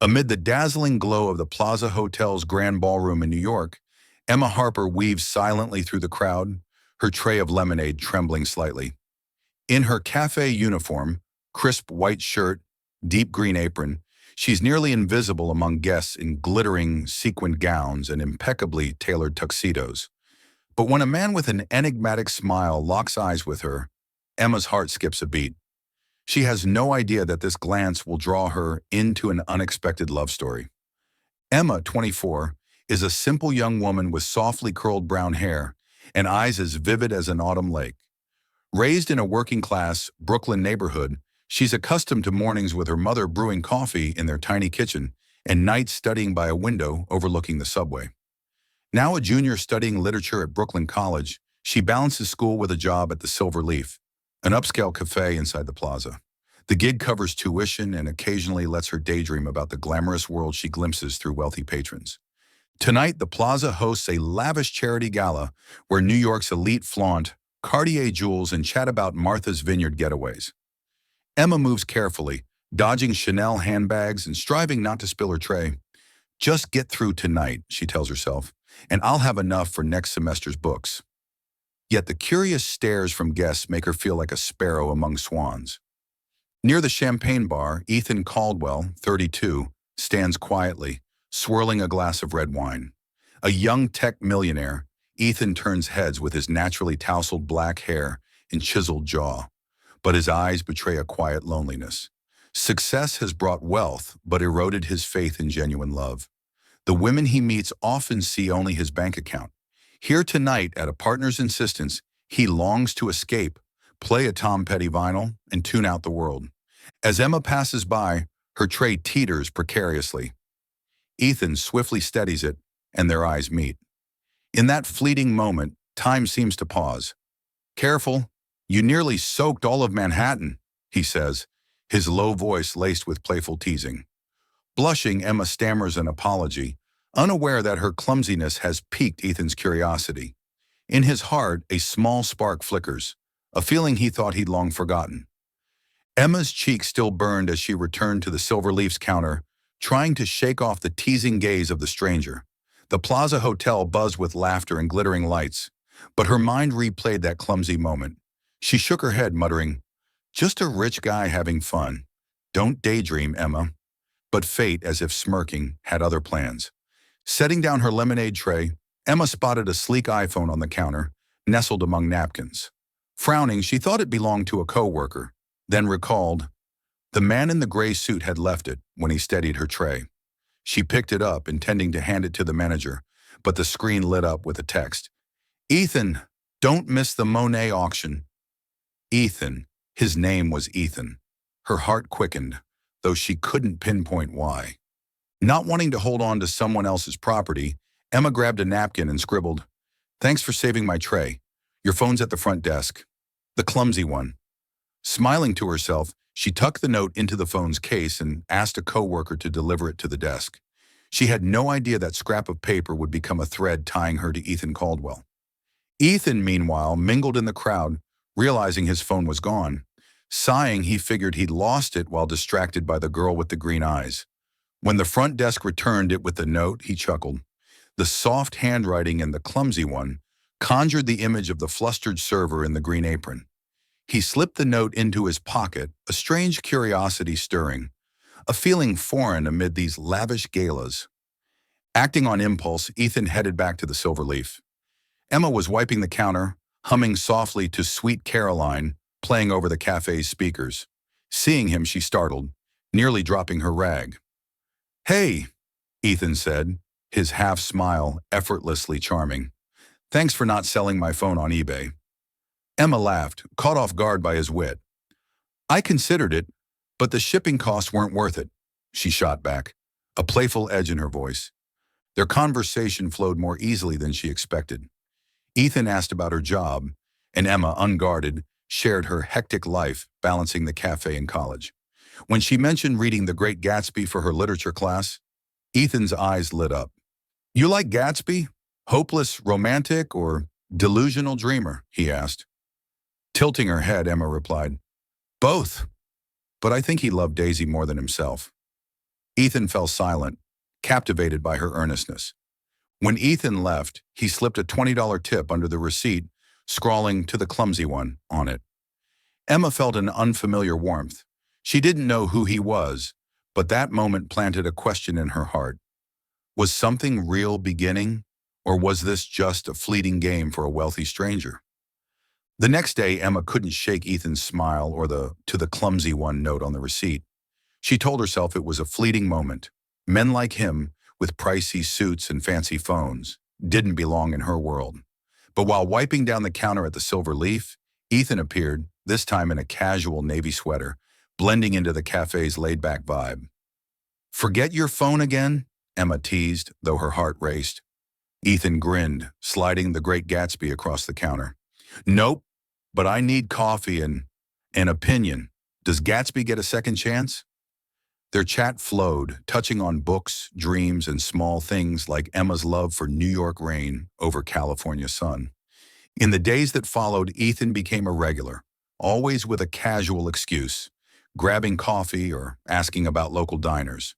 Amid the dazzling glow of the Plaza Hotel's grand ballroom in New York, Emma Harper weaves silently through the crowd, her tray of lemonade trembling slightly. In her cafe uniform, crisp white shirt, deep green apron, she's nearly invisible among guests in glittering, sequined gowns and impeccably tailored tuxedos. But when a man with an enigmatic smile locks eyes with her, Emma's heart skips a beat. She has no idea that this glance will draw her into an unexpected love story. Emma, 24, is a simple young woman with softly curled brown hair and eyes as vivid as an autumn lake. Raised in a working-class Brooklyn neighborhood, she's accustomed to mornings with her mother brewing coffee in their tiny kitchen and nights studying by a window overlooking the subway. Now a junior studying literature at Brooklyn College, she balances school with a job at the Silver Leaf, an upscale cafe inside the plaza. The gig covers tuition and occasionally lets her daydream about the glamorous world she glimpses through wealthy patrons. Tonight, the plaza hosts a lavish charity gala where New York's elite flaunt Cartier jewels and chat about Martha's Vineyard getaways. Emma moves carefully, dodging Chanel handbags and striving not to spill her tray. Just get through tonight, she tells herself, and I'll have enough for next semester's books. Yet the curious stares from guests make her feel like a sparrow among swans. Near the champagne bar, Ethan Caldwell, 32, stands quietly, swirling a glass of red wine. A young tech millionaire, Ethan turns heads with his naturally tousled black hair and chiseled jaw, but his eyes betray a quiet loneliness. Success has brought wealth, but eroded his faith in genuine love. The women he meets often see only his bank account. Here tonight, at a partner's insistence, he longs to escape, play a Tom Petty vinyl, and tune out the world. As Emma passes by, her tray teeters precariously. Ethan swiftly steadies it, and their eyes meet. In that fleeting moment, time seems to pause. "Careful, you nearly soaked all of Manhattan," he says, his low voice laced with playful teasing. Blushing, Emma stammers an apology, unaware that her clumsiness has piqued Ethan's curiosity. In his heart, a small spark flickers, a feeling he thought he'd long forgotten. Emma's cheeks still burned as she returned to the Silver Leaf's counter, trying to shake off the teasing gaze of the stranger. The Plaza Hotel buzzed with laughter and glittering lights, but her mind replayed that clumsy moment. She shook her head, muttering, "Just a rich guy having fun. Don't daydream, Emma." But fate, as if smirking, had other plans. Setting down her lemonade tray, Emma spotted a sleek iPhone on the counter, nestled among napkins. Frowning, she thought it belonged to a coworker, then recalled the man in the gray suit had left it when he steadied her tray. She picked it up, intending to hand it to the manager, but the screen lit up with a text. "Ethan, don't miss the Monet auction." Ethan. His name was Ethan. Her heart quickened, though she couldn't pinpoint why. Not wanting to hold on to someone else's property, Emma grabbed a napkin and scribbled, "Thanks for saving my tray. Your phone's at the front desk." The clumsy one. Smiling to herself, she tucked the note into the phone's case and asked a coworker to deliver it to the desk. She had no idea that scrap of paper would become a thread tying her to Ethan Caldwell. Ethan, meanwhile, mingled in the crowd, realizing his phone was gone. Sighing, he figured he'd lost it while distracted by the girl with the green eyes. When the front desk returned it with the note, he chuckled. The soft handwriting in the clumsy one conjured the image of the flustered server in the green apron. He slipped the note into his pocket, a strange curiosity stirring, a feeling foreign amid these lavish galas. Acting on impulse, Ethan headed back to the Silver Leaf. Emma was wiping the counter, humming softly to Sweet Caroline, playing over the cafe's speakers. Seeing him, she startled, nearly dropping her rag. "Hey," Ethan said, his half-smile effortlessly charming. "Thanks for not selling my phone on eBay." Emma laughed, caught off guard by his wit. "I considered it, but the shipping costs weren't worth it," she shot back, a playful edge in her voice. Their conversation flowed more easily than she expected. Ethan asked about her job, and Emma, unguarded, shared her hectic life balancing the cafe and college. When she mentioned reading The Great Gatsby for her literature class, Ethan's eyes lit up. "You like Gatsby? Hopeless romantic or delusional dreamer?" he asked. Tilting her head, Emma replied, "Both. But I think he loved Daisy more than himself." Ethan fell silent, captivated by her earnestness. When Ethan left, he slipped a $20 tip under the receipt, scrawling "to the clumsy one" on it. Emma felt an unfamiliar warmth. She didn't know who he was, but that moment planted a question in her heart. Was something real beginning, or was this just a fleeting game for a wealthy stranger? The next day, Emma couldn't shake Ethan's smile or the "to the clumsy one" note on the receipt. She told herself it was a fleeting moment. Men like him, with pricey suits and fancy phones, didn't belong in her world. But while wiping down the counter at the Silver Leaf, Ethan appeared, this time in a casual navy sweater, blending into the cafe's laid-back vibe. "Forget your phone again?" Emma teased, though her heart raced. Ethan grinned, sliding The Great Gatsby across the counter. "Nope, but I need coffee and an opinion. Does Gatsby get a second chance?" Their chat flowed, touching on books, dreams, and small things like Emma's love for New York rain over California sun. In the days that followed, Ethan became a regular, always with a casual excuse, grabbing coffee or asking about local diners.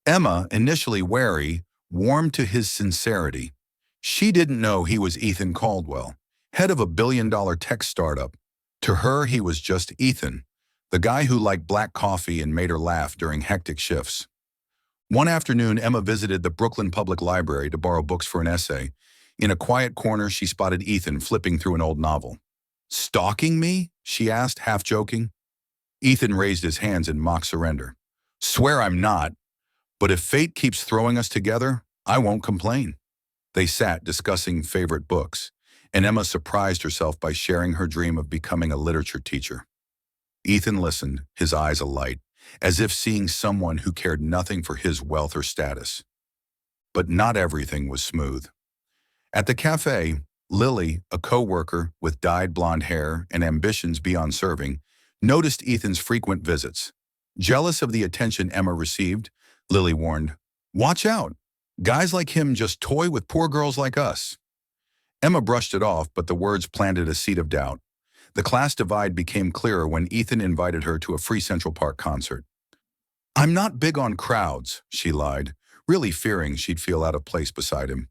Emma, initially wary, warmed to his sincerity. She didn't know he was Ethan Caldwell, head of a billion-dollar tech startup. To her, he was just Ethan, the guy who liked black coffee and made her laugh during hectic shifts. One afternoon, Emma visited the Brooklyn Public Library to borrow books for an essay. In a quiet corner, she spotted Ethan flipping through an old novel. "Stalking me?" she asked, half joking. Ethan raised his hands in mock surrender. "Swear I'm not, but if fate keeps throwing us together, I won't complain." They sat discussing favorite books, and Emma surprised herself by sharing her dream of becoming a literature teacher. Ethan listened, his eyes alight, as if seeing someone who cared nothing for his wealth or status. But not everything was smooth. At the cafe, Lily, a co-worker with dyed blonde hair and ambitions beyond serving, noticed Ethan's frequent visits. Jealous of the attention Emma received, Lily warned, "Watch out. Guys like him just toy with poor girls like us." Emma brushed it off, but the words planted a seed of doubt. The class divide became clearer when Ethan invited her to a free Central Park concert. "I'm not big on crowds," she lied, really fearing she'd feel out of place beside him.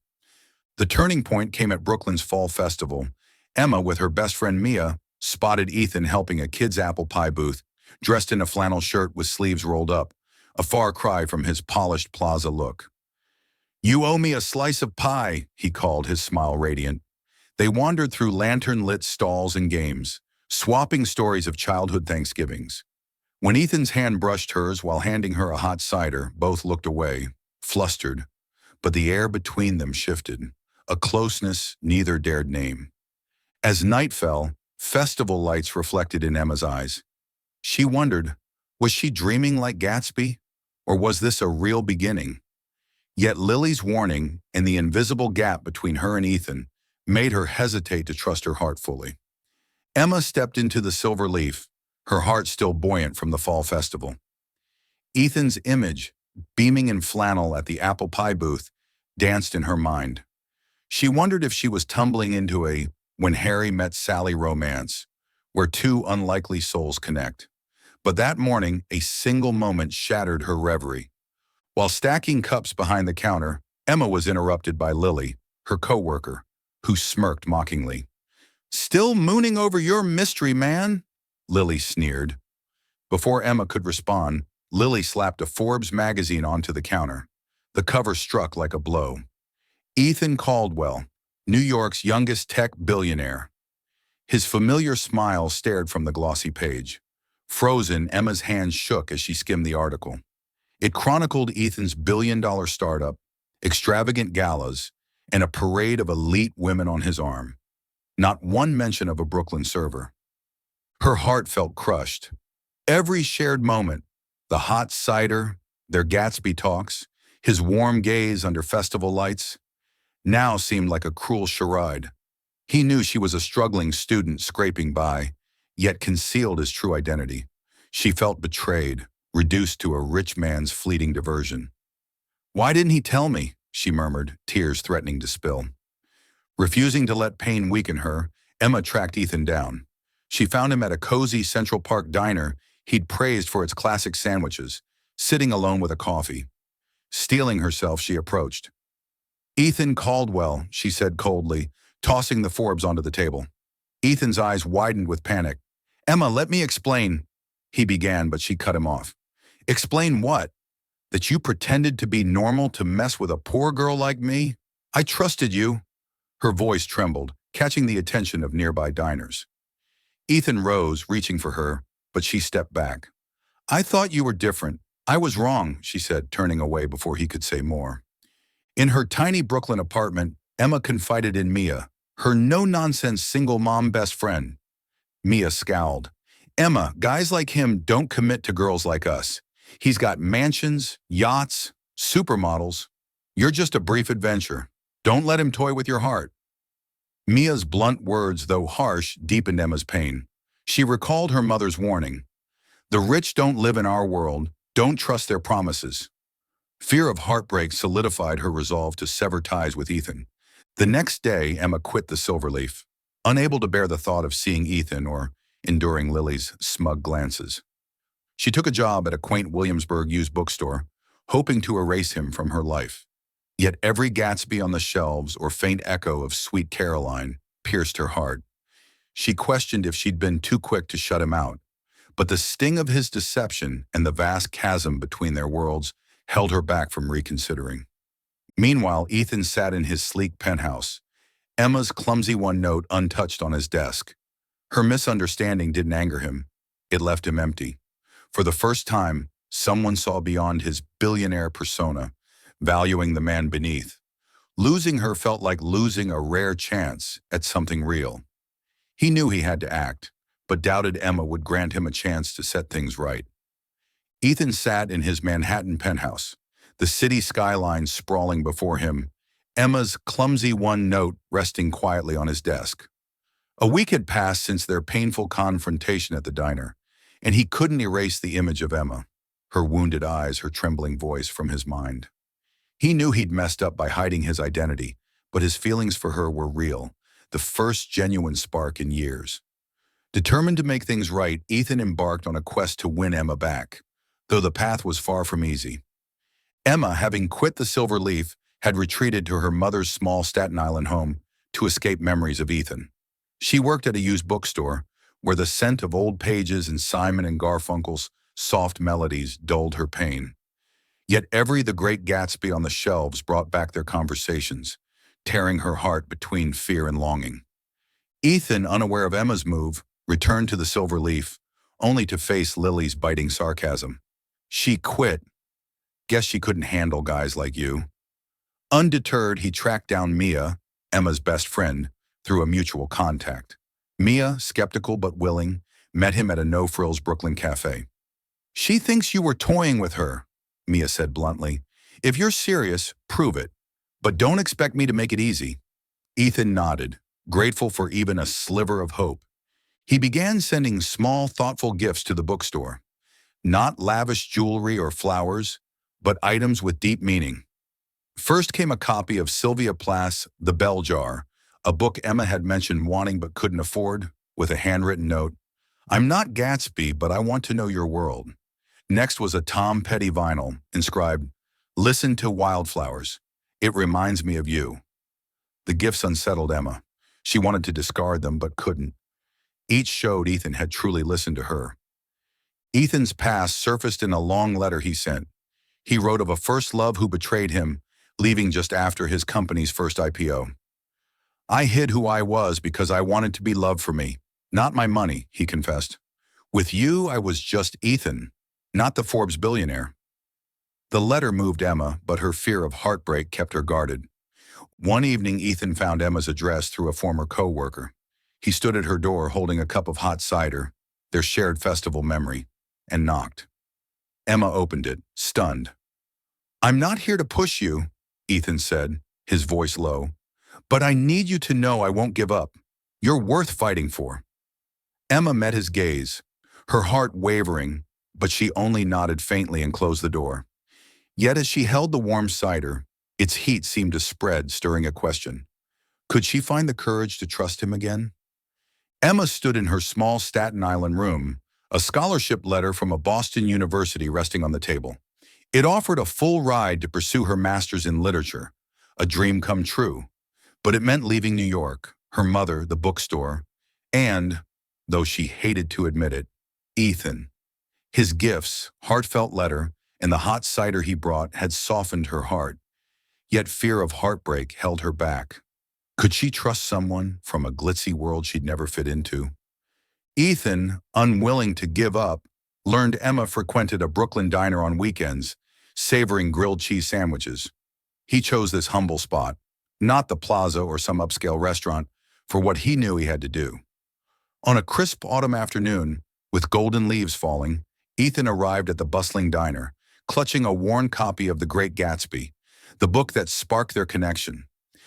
The turning point came at Brooklyn's Fall Festival. Emma, with her best friend Mia, spotted Ethan helping a kid's apple pie booth, dressed in a flannel shirt with sleeves rolled up, a far cry from his polished plaza look. "You owe me a slice of pie," he called, his smile radiant. They wandered through lantern-lit stalls and games, swapping stories of childhood Thanksgivings. When Ethan's hand brushed hers while handing her a hot cider, both looked away, flustered, but the air between them shifted, a closeness neither dared name. As night fell, festival lights reflected in Emma's eyes. She wondered, was she dreaming like Gatsby, or was this a real beginning? Yet Lily's warning and the invisible gap between her and Ethan made her hesitate to trust her heart fully. Emma stepped into the Silver Leaf, her heart still buoyant from the fall festival. Ethan's image, beaming in flannel at the apple pie booth, danced in her mind. She wondered if she was tumbling into a When Harry Met Sally romance, where two unlikely souls connect. But that morning, a single moment shattered her reverie. While stacking cups behind the counter, Emma was interrupted by Lily, her co-worker, who smirked mockingly. "Still mooning over your mystery man?" Lily sneered. Before Emma could respond, Lily slapped a Forbes magazine onto the counter. The cover struck like a blow. Ethan Caldwell, New York's youngest tech billionaire. His familiar smile stared from the glossy page. Frozen, Emma's hands shook as she skimmed the article. It chronicled Ethan's billion-dollar startup, extravagant galas, and a parade of elite women on his arm. Not one mention of a Brooklyn server. Her heart felt crushed. Every shared moment, the hot cider, their Gatsby talks, his warm gaze under festival lights, now seemed like a cruel charade. He knew she was a struggling student scraping by, yet concealed his true identity. She felt betrayed, reduced to a rich man's fleeting diversion. "Why didn't he tell me?" she murmured, tears threatening to spill. Refusing to let pain weaken her, Emma tracked Ethan down. She found him at a cozy Central Park diner he'd praised for its classic sandwiches, sitting alone with a coffee. Steeling herself, she approached. "Ethan Caldwell," she said coldly, tossing the Forbes onto the table. Ethan's eyes widened with panic. "Emma, let me explain," he began, but she cut him off. "Explain what? That you pretended to be normal to mess with a poor girl like me? I trusted you." Her voice trembled, catching the attention of nearby diners. Ethan rose, reaching for her, but she stepped back. "I thought you were different. I was wrong," she said, turning away before he could say more. In her tiny Brooklyn apartment, Emma confided in Mia, her no-nonsense single mom best friend. Mia scowled. "Emma, guys like him don't commit to girls like us. He's got mansions, yachts, supermodels. You're just a brief adventure. Don't let him toy with your heart." Mia's blunt words, though harsh, deepened Emma's pain. She recalled her mother's warning. "The rich don't live in our world. Don't trust their promises." Fear of heartbreak solidified her resolve to sever ties with Ethan. The next day, Emma quit the Silverleaf, unable to bear the thought of seeing Ethan or enduring Lily's smug glances. She took a job at a quaint Williamsburg used bookstore, hoping to erase him from her life. Yet every Gatsby on the shelves or faint echo of Sweet Caroline pierced her heart. She questioned if she'd been too quick to shut him out. But the sting of his deception and the vast chasm between their worlds held her back from reconsidering. Meanwhile, Ethan sat in his sleek penthouse, Emma's clumsy one-note untouched on his desk. Her misunderstanding didn't anger him. It left him empty. For the first time, someone saw beyond his billionaire persona, valuing the man beneath. Losing her felt like losing a rare chance at something real. He knew he had to act, but doubted Emma would grant him a chance to set things right. Ethan sat in his Manhattan penthouse, the city skyline sprawling before him, Emma's clumsy one-note resting quietly on his desk. A week had passed since their painful confrontation at the diner, and he couldn't erase the image of Emma, her wounded eyes, her trembling voice, from his mind. He knew he'd messed up by hiding his identity, but his feelings for her were real, the first genuine spark in years. Determined to make things right, Ethan embarked on a quest to win Emma back, though the path was far from easy. Emma, having quit the Silver Leaf, had retreated to her mother's small Staten Island home to escape memories of Ethan. She worked at a used bookstore, where the scent of old pages and Simon and Garfunkel's soft melodies dulled her pain. Yet every The Great Gatsby on the shelves brought back their conversations, tearing her heart between fear and longing. Ethan, unaware of Emma's move, returned to the Silver Leaf, only to face Lily's biting sarcasm. "She quit. Guess she couldn't handle guys like you." Undeterred, he tracked down Mia, Emma's best friend, through a mutual contact. Mia, skeptical but willing, met him at a no-frills Brooklyn cafe. "She thinks you were toying with her," Mia said bluntly. "If you're serious, prove it. But don't expect me to make it easy." Ethan nodded, grateful for even a sliver of hope. He began sending small, thoughtful gifts to the bookstore. Not lavish jewelry or flowers, but items with deep meaning. First came a copy of Sylvia Plath's The Bell Jar, a book Emma had mentioned wanting but couldn't afford, with a handwritten note, "I'm not Gatsby, but I want to know your world." Next was a Tom Petty vinyl, inscribed, "Listen to Wildflowers. It reminds me of you." The gifts unsettled Emma. She wanted to discard them, but couldn't. Each showed Ethan had truly listened to her. Ethan's past surfaced in a long letter he sent. He wrote of a first love who betrayed him, leaving just after his company's first IPO. "I hid who I was because I wanted to be loved for me, not my money," he confessed. "With you, I was just Ethan, not the Forbes billionaire." The letter moved Emma, but her fear of heartbreak kept her guarded. One evening, Ethan found Emma's address through a former co-worker. He stood at her door holding a cup of hot cider, their shared festival memory, and knocked. Emma opened it, stunned. "I'm not here to push you," Ethan said, his voice low, "but I need you to know I won't give up. You're worth fighting for." Emma met his gaze, her heart wavering, but she only nodded faintly and closed the door. Yet as she held the warm cider, its heat seemed to spread, stirring a question. Could she find the courage to trust him again? Emma stood in her small Staten Island room, a scholarship letter from a Boston university resting on the table. It offered a full ride to pursue her master's in literature, a dream come true, but it meant leaving New York, her mother, the bookstore, and, though she hated to admit it, Ethan. His gifts, heartfelt letter, and the hot cider he brought had softened her heart, yet fear of heartbreak held her back. Could she trust someone from a glitzy world she'd never fit into? Ethan, unwilling to give up, learned Emma frequented a Brooklyn diner on weekends, savoring grilled cheese sandwiches. He chose this humble spot, not the plaza or some upscale restaurant, for what he knew he had to do. On a crisp autumn afternoon, with golden leaves falling, Ethan arrived at the bustling diner, clutching a worn copy of The Great Gatsby, the book that sparked their connection.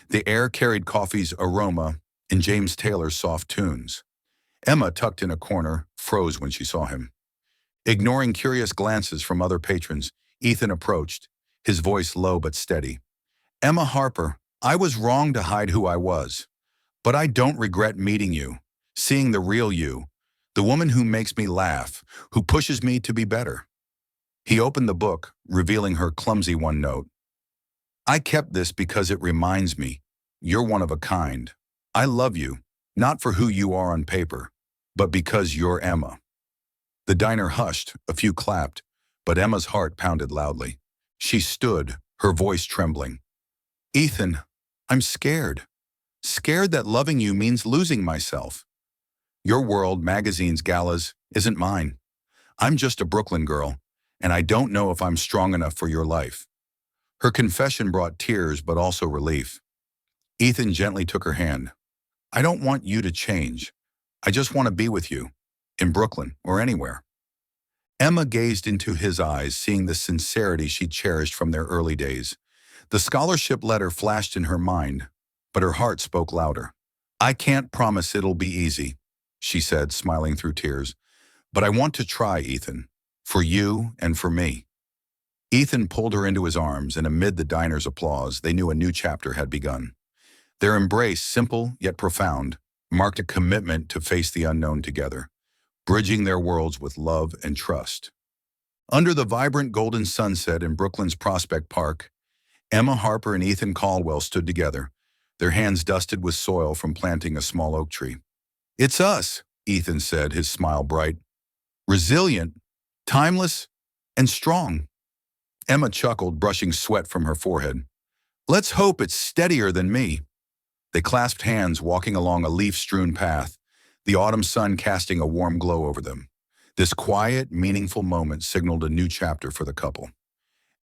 The air carried coffee's aroma and James Taylor's soft tunes. Emma, tucked in a corner, froze when she saw him. Ignoring curious glances from other patrons, Ethan approached, his voice low but steady. "Emma Harper, I was wrong to hide who I was, but I don't regret meeting you, seeing the real you, the woman who makes me laugh, who pushes me to be better." He opened the book, revealing her clumsy OneNote. "I kept this because it reminds me, you're one of a kind. I love you, not for who you are on paper, but because you're Emma." The diner hushed, a few clapped, but Emma's heart pounded loudly. She stood, her voice trembling. "Ethan, I'm scared. Scared that loving you means losing myself. Your world, magazines, galas, isn't mine. I'm just a Brooklyn girl, and I don't know if I'm strong enough for your life." Her confession brought tears but also relief. Ethan gently took her hand. "I don't want you to change. I just want to be with you, in Brooklyn or anywhere." Emma gazed into his eyes, seeing the sincerity she cherished from their early days. The scholarship letter flashed in her mind, but her heart spoke louder. "I can't promise it'll be easy," she said, smiling through tears, "but I want to try, Ethan, for you and for me." Ethan pulled her into his arms, and amid the diner's applause, they knew a new chapter had begun. Their embrace, simple yet profound, marked a commitment to face the unknown together, bridging their worlds with love and trust. Under the vibrant golden sunset in Brooklyn's Prospect Park, Emma Harper and Ethan Caldwell stood together, their hands dusted with soil from planting a small oak tree. "It's us," Ethan said, his smile bright. "Resilient, timeless, and strong." Emma chuckled, brushing sweat from her forehead. "Let's hope it's steadier than me." They clasped hands, walking along a leaf-strewn path, the autumn sun casting a warm glow over them. This quiet, meaningful moment signaled a new chapter for the couple.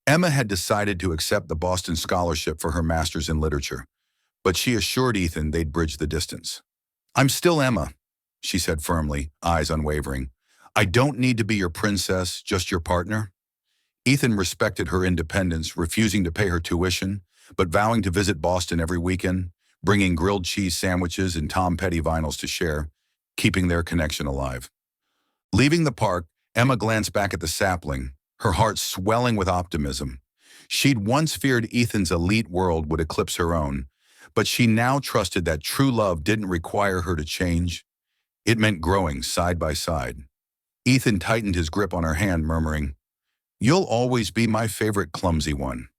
Emma had decided to accept the Boston Scholarship for her master's in literature, but she assured Ethan they'd bridge the distance. "I'm still Emma," she said firmly, eyes unwavering. "I don't need to be your princess, just your partner." Ethan respected her independence, refusing to pay her tuition, but vowing to visit Boston every weekend, bringing grilled cheese sandwiches and Tom Petty vinyls to share, keeping their connection alive. Leaving the park, Emma glanced back at the sapling, her heart swelling with optimism. She'd once feared Ethan's elite world would eclipse her own, but she now trusted that true love didn't require her to change. It meant growing side by side. Ethan tightened his grip on her hand, murmuring, "You'll always be my favorite clumsy one."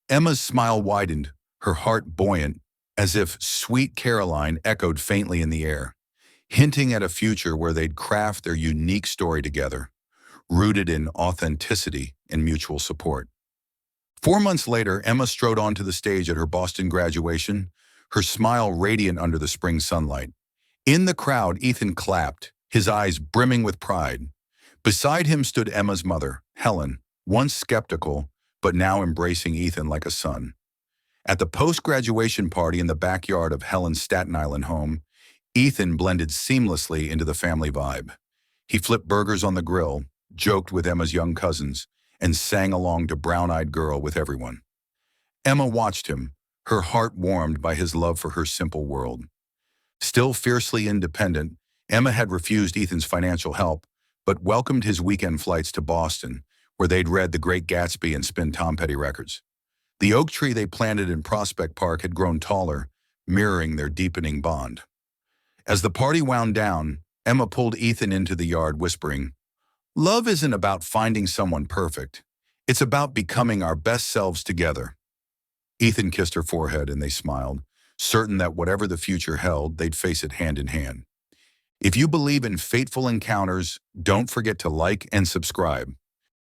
Emma's smile widened, her heart buoyant, as if Sweet Caroline echoed faintly in the air, hinting at a future where they'd craft their unique story together, rooted in authenticity and mutual support. 4 months later, Emma strode onto the stage at her Boston graduation, her smile radiant under the spring sunlight. In the crowd, Ethan clapped, his eyes brimming with pride. Beside him stood Emma's mother, Helen, once skeptical, but now embracing Ethan like a son. At the post-graduation party in the backyard of Helen's Staten Island home, Ethan blended seamlessly into the family vibe. He flipped burgers on the grill, joked with Emma's young cousins, and sang along to Brown-Eyed Girl with everyone. Emma watched him, her heart warmed by his love for her simple world. Still fiercely independent, Emma had refused Ethan's financial help, but welcomed his weekend flights to Boston, where they'd read The Great Gatsby and spin Tom Petty records. The oak tree they planted in Prospect Park had grown taller, mirroring their deepening bond. As the party wound down, Emma pulled Ethan into the yard, whispering, "Love isn't about finding someone perfect. It's about becoming our best selves together. Ethan kissed her forehead and they smiled, certain that whatever the future held, they'd face it hand in hand. If you believe in fateful encounters, don't forget to like and subscribe.